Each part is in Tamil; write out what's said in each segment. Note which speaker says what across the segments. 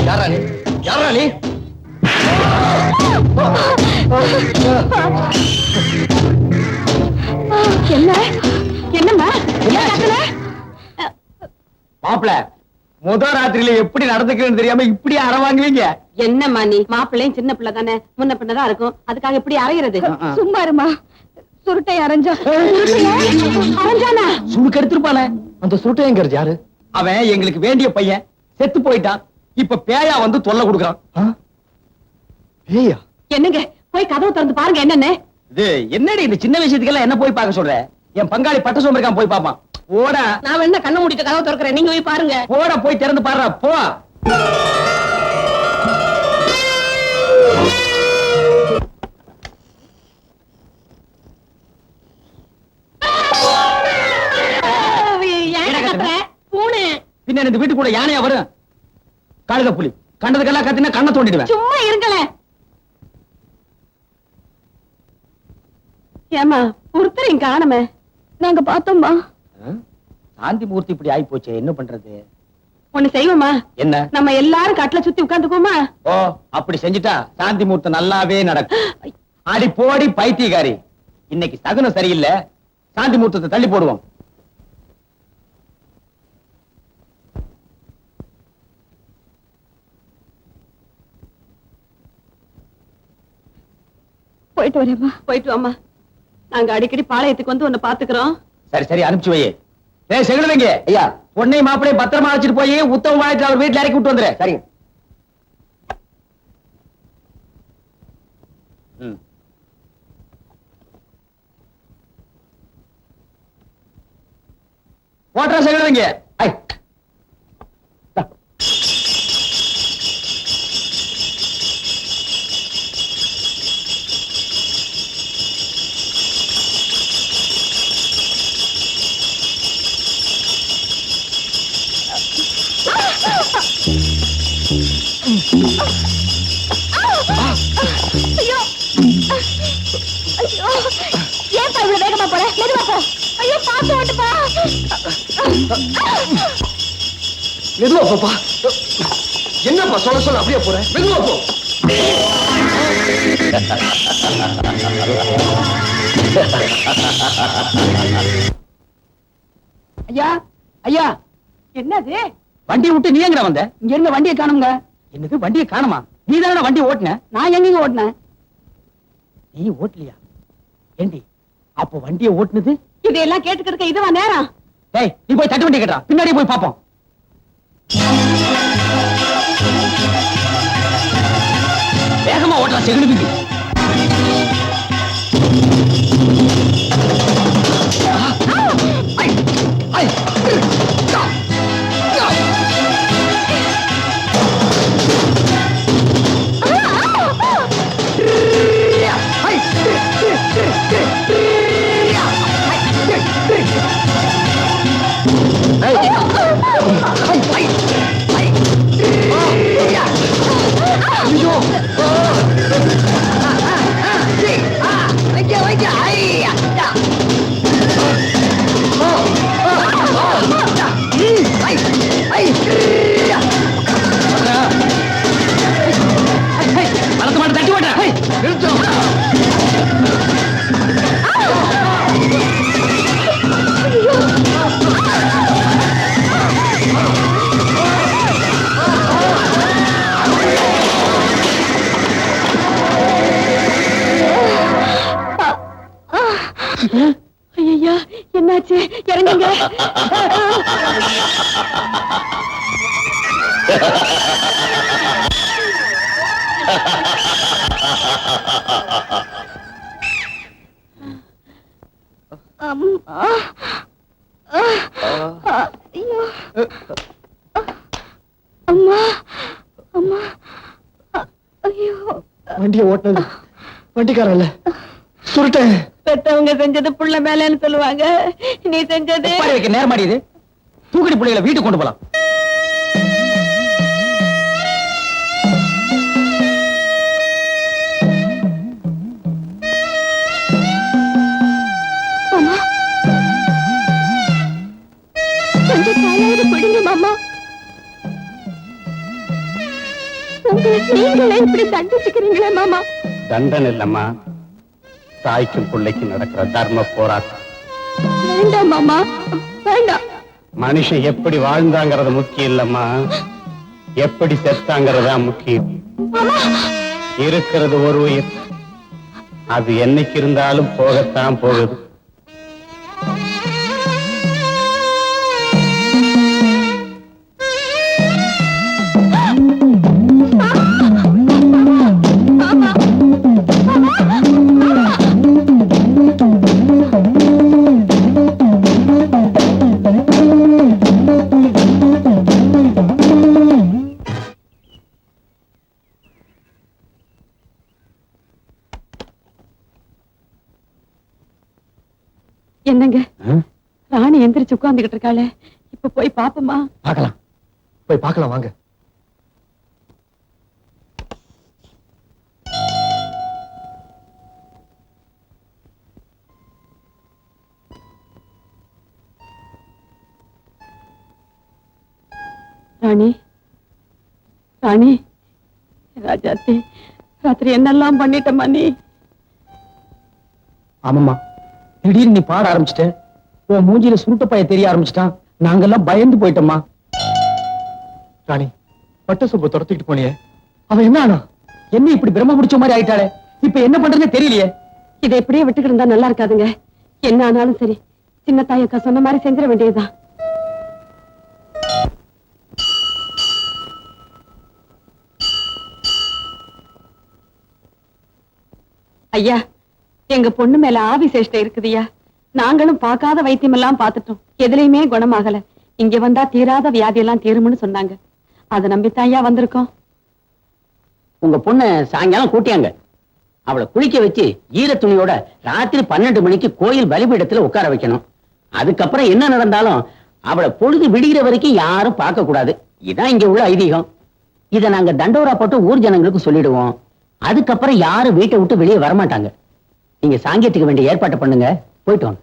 Speaker 1: யாரா நீ? யாரா நீ?
Speaker 2: என்ன என்னம்மா
Speaker 1: மாப்பிள முதல் ராத்திரியில எப்படி நடந்துக்கிறேன்னு தெரியாம இப்படி அற வாங்குவீங்க?
Speaker 2: என்னம்மா நீ மாப்பிள்ளையும் சின்ன பிள்ளை தானே, முன்ன பின்னதான் இருக்கும், அதுக்காக இப்படி அரைகிறது? சும்மா இருமா. சுருட்டை அரைஞ்சா அரைஞ்சானா
Speaker 1: சுருக்கு எடுத்துருப்பானே. அந்த சுருட்டை எங்க யாரு? அவன் எங்களுக்கு வேண்டிய பையன், செத்து போயிட்டான். இப்ப பேயா வந்து தொல்லை கொடுக்கறான். பேயா?
Speaker 2: என்னங்க போய் கதவு திறந்து பாருங்க. என்னன்னு
Speaker 1: இது என்னடி இந்த சின்ன விஷயத்துக்கெல்லாம் என்ன போய் பார்க்க சொல்ற? என் பங்காளி பட்ட சோம்பருக்கான், போய் பாப்பான். போடா.
Speaker 2: நான் வேணா கண்ண மூடிட்டு கதவு திறக்கிறேன், நீங்க போய் பாருங்க.
Speaker 1: போடா, போய் திறந்து பாருடா, போ.
Speaker 2: பூனை
Speaker 1: பின்ன இந்த வீட்டுக்குள்ள யானையா வரும்? கழுத புலி கண்டதுக்கெல்லாம் கத்தினா கண்ணை தோண்டிடுவேன்.
Speaker 2: சும்மா இருங்களேன். ஏமா ஒருத்தரையும் காணமே. நாங்க பார்த்தோம்மா.
Speaker 1: சாந்தி மூர்த்தி இப்படி ஆயி போச்சு, என்ன பண்றது?
Speaker 2: ஒண்ணு செய்வோமா?
Speaker 1: என்ன?
Speaker 2: நம்ம எல்லாரும் கட்டில சுத்தி உட்காந்துக்குவோமா?
Speaker 1: ஓ, அப்படி செஞ்சுட்டா சாந்தி மூர்த்தம் நல்லாவே நடக்கும். அடி போடி பைத்தியக்காரி, இன்னைக்கு சகுனம் சரியில்லை. சாந்தி மூர்த்தத்தை தள்ளி போடுவோம்.
Speaker 2: போயிட்டு வரேம்மா. போயிட்டு வாமா. நாங்க அடிக்கடி பாளையத்துக்கு வந்து உன்னை பாத்துக்கிறோம்.
Speaker 1: சரி சரி, அனுப்பிச்சு வை. ஏய் செகுலவங்க ஐயா, பொண்ணையும் மாப்பிளையும் பத்திரமா வச்சுட்டு போய் உத்தம வாழ்க்கை அவர் வீட்டுல இறக்கி விட்டு வந்துரு. சரிங்க. போட்டா செகுலவங்க. ஐ
Speaker 2: ஐயோ ஐயோ, ஏன் இவ்வளவு வேகமா போற? மெதுவா போ. ஐயோ, பாத்து ஓட்டுப்பா.
Speaker 1: மெதுவா போப்பா. என்னப்பா சொல்ல சொல்ல அப்படியே போற? மெதுவா போ. ஐயா ஐயா,
Speaker 2: என்னது?
Speaker 1: வண்டியை விட்டு நீ எங்கடா வந்த?
Speaker 2: இங்க இருந்த வண்டியை காணுங்க.
Speaker 1: என்னது வண்டியை காணுமா? நீ தானே வண்டி ஓட்டுன?
Speaker 2: நான் எங்க ஓட்டினேன்?
Speaker 1: நீ ஓட்டலியா? ஏண்டி அப்போ வண்டியை ஓட்டுனது?
Speaker 2: இதையெல்லாம் கேட்டுக்கிட்டு இதுவா நேரம்?
Speaker 1: டேய், நீ போய் தட்டு வண்டி கேட்டா, பின்னாடி போய் பாப்போம். வேகமா ஓட்டலாம் செகுலுக்கு.
Speaker 2: ஐயா, என்னாச்சு? இறங்குங்க. அம்மா அம்மா, ஐயோ.
Speaker 1: வண்டியை ஓட்டுனது வண்டிக்காரன் இல்ல, சுருட்டேன்.
Speaker 2: பெத்தவங்க செஞ்சது புள்ள மேலன்னு சொல்லுவாங்க, நீ செஞ்சது
Speaker 1: வைக்க நேரமாடி. இது தூக்கடி பிள்ளைகளை வீட்டுக்கு கொண்டு போலாம்.
Speaker 2: நீங்களே இப்படி தண்டிச்சுக்கிறீங்களே மாமா.
Speaker 3: தண்டனை இல்லம்மா, தாய்க்கும் பிள்ளைக்கும் நடக்கிற தர்ம போராட்டம்.
Speaker 2: வேண்டாம் மாமா, வேண்டாம்.
Speaker 3: மனுஷன் எப்படி வாழ்ந்தாங்கிறது முக்கியம் இல்லம்மா, எப்படி செத்தாங்கிறதா முக்கியம். இருக்கிறது ஒரு உயிர், அது என்னைக்கு இருந்தாலும் போகத்தான் போகுது.
Speaker 2: என்னங்க ராணி எந்திரிச்சு உட்கார்ந்துகிட்டு இருக்காளே, இப்ப போய் பாப்போமா?
Speaker 1: பார்க்கலாம், போய் பார்க்கலாம் வாங்க.
Speaker 2: ராணி, ராணி, ராஜாத்தி, ராத்திரி என்னெல்லாம் பண்ணிட்டம்மா நீ?
Speaker 1: ஆமாம்மா, திடீர்னு நீ பாட ஆரம்பிச்சிட்ட, உன் மூஞ்சில சுருட்ட பைய தெரிய ஆரம்பிச்சிட்டான். நாங்கெல்லாம் பயந்து போயிட்டோம்மா. ராணி, பட்ட சொப்ப துரத்திட்டு போனியே, அவன் என்ன ஆனா? என்ன இப்படி பிரம்ம முடிச்ச மாதிரி ஆயிட்டாளே, இப்ப என்ன பண்றதுன்னு தெரியலையே.
Speaker 2: இதை எப்படியே விட்டுக்கிட்டு இருந்தா நல்லா இருக்காதுங்க. என்ன ஆனாலும் சரி, சின்ன தாயக்கா சொன்ன மாதிரி செஞ்சிட வேண்டியதுதான். ஐயா, எங்க பொண்ணு மேல ஆவி சேஷ்டை இருக்குதுயா. நாங்களும் பார்க்காத வைத்தியம் எல்லாம் பார்த்துட்டோம், எதுலயுமே குணமாகல. இங்க வந்தா தீராத வியாதி எல்லாம் தீரும்னு சொன்னாங்க. அதை நம்பித்தான் ஐயா வந்திருக்கோம்.
Speaker 4: உங்க பொண்ணு சாயங்காலம் கூட்டியாங்க. அவளை குளிக்க வச்சு ஈர துணியோட ராத்திரி 12 மணிக்கு கோயில் பலிபீடத்துல உட்கார வைக்கணும். அதுக்கப்புறம் என்ன நடந்தாலும் அவளை பொழுது விடுகிற வரைக்கும் யாரும் பார்க்க கூடாது. இதான் இங்க உள்ள ஐதீகம். இதை நாங்க தண்டோரா போட்டு ஊர் ஜனங்களுக்கு சொல்லிடுவோம். அதுக்கப்புறம் யாரும் வீட்டை விட்டு வெளியே வரமாட்டாங்க. நீங்க சாங்கியத்துக்கு வேண்டிய ஏற்பாட்டை பண்ணுங்க, போயிட்டு வாங்க.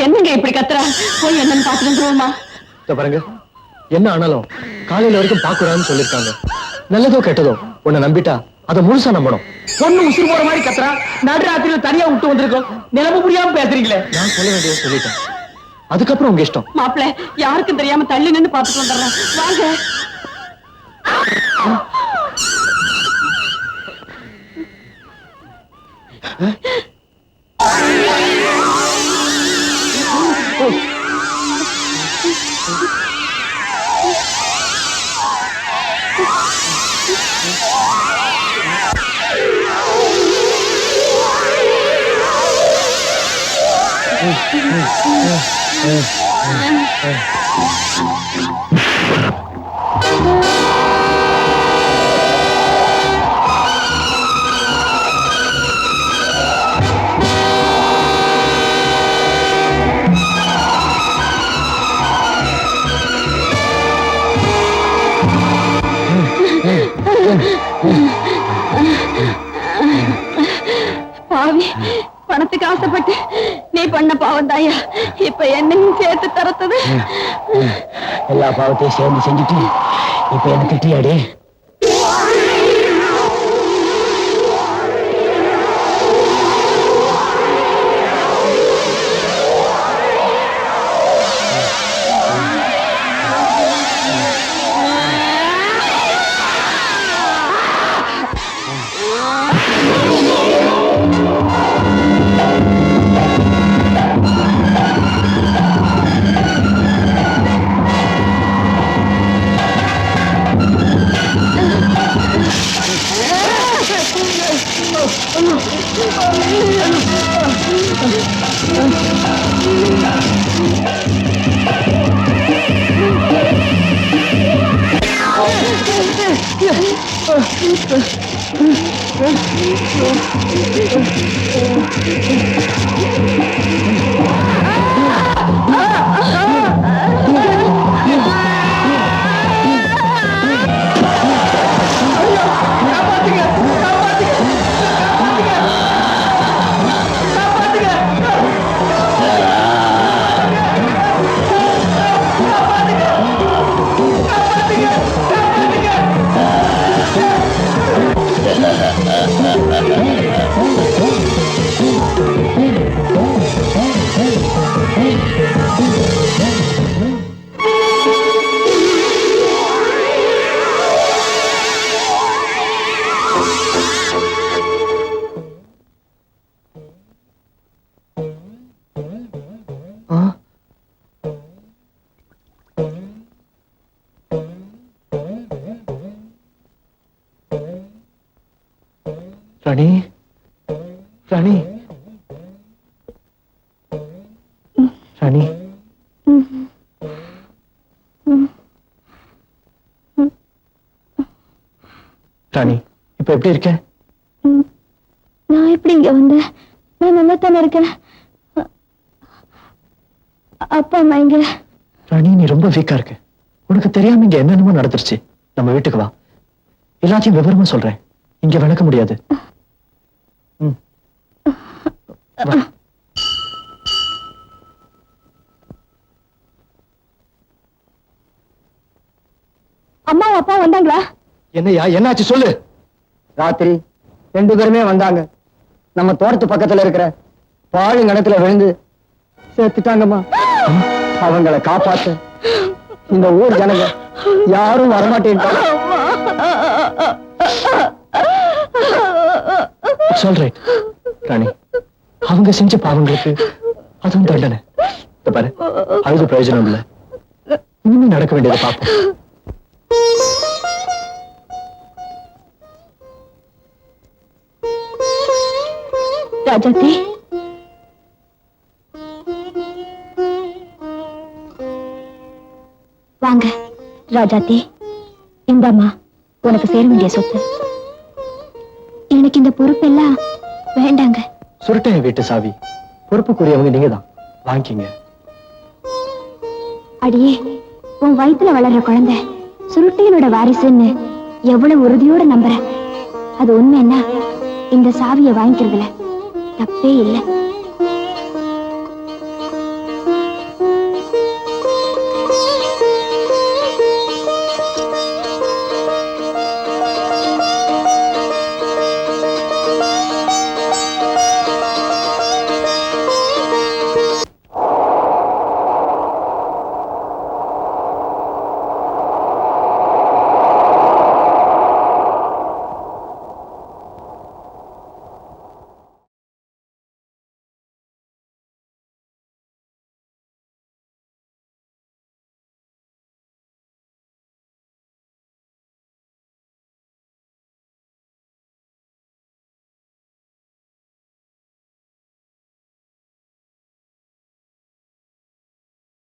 Speaker 2: என்னங்க இப்படி கத்துறா? போய் என்னன்னு பாத்துட்டு வந்துருவோமா?
Speaker 1: பாருங்க, என்ன ஆனாலும் காலையில வரைக்கும் பாக்குறான்னு சொல்லிருக்காங்க. நல்லதோ கெட்டதோ உன்னை நம்பிட்டா அதை முழுசா நம்பணும்.
Speaker 4: பொண்ணு உசுறு போற மாதிரி கத்துறா, நடுராத்திரியில தனியா விட்டு வந்திருக்கோம். நிலைமை புரியாம பேசுறீங்களே.
Speaker 1: நான் சொல்ல வேண்டியதை சொல்லிட்டேன், அதுக்கப்புறம் உங்க இஷ்டம்.
Speaker 2: மாப்பிள்ள, யாருக்கும் தெரியாம தள்ளி நின்னு பாத்துட்டு வந்துடுறேன். வாங்க. பாவி, பணத்துக்கு ஆசைப்பட்டு நீ பண்ண பாவம் தாயா இப்ப என்னையும் சேர்த்து தரத்தது.
Speaker 4: எல்லா பாவத்தையும் சேர்ந்து செஞ்சுட்டு இப்ப என்ன திட்டியாடி?
Speaker 1: ராணி ராணி ராணி ராணி இப்ப எப்படி இருக்க?
Speaker 5: நான் எப்படி இங்க வந்தேன்? நான் நல்லா தானே இருக்கேன். அப்பா அம்மா இங்க.
Speaker 1: ராணி நீ ரொம்ப வீக்கா இருக்க. உனக்கு தெரியாம இங்க என்னென்னமோ நடந்துருச்சு. நம்ம வீட்டுக்கு வா, எல்லாத்தையும் விவரமா சொல்றேன். இங்க விளக்க முடியாது. வா.
Speaker 5: அம்மா அப்பா வந்தாங்களா?
Speaker 1: என்னையா என்னாச்சு சொல்லு. ராத்திரி 2 பேருமே வந்தாங்க. நம்ம தோட்டத்து பக்கத்துல இருக்கிற பாழுங்கணத்துல விழுந்து சேர்த்துட்டாங்கம்மா. அவங்களை காப்பாத்த இந்த ஊர் ஜனங்க யாரும் வரமாட்டேன். சொல்றேன் ராணி, அவங்க செஞ்ச பாவங்களுக்கு அதுவும் தண்டனை. பாரு, அழுது பிரயோஜனம் இல்ல. இனிமே நடக்க வேண்டியதை பார்ப்போம்.
Speaker 5: ராஜாத்தி, வாங்க. ராஜாத்தி, இந்தாம்மா உனக்கு சேர வேண்டிய சொத்து. எனக்கு இந்த பொறுப்பெல்லாம் வேண்டாங்க.
Speaker 1: சுருட்டைய வீட்டு சாவி, பொறுப்புக்குரியவங்க நீங்க தான். வாங்கிங்க.
Speaker 5: அடியே, உன் வயித்துல வளர்ற குழந்தை சுருட்டையனோட வாரிசுன்னு எவ்வளவு உறுதியோட நம்புற. அது உண்மைன்னா இந்த சாவியை வாங்கிக்கிறதுல தப்பே இல்லை.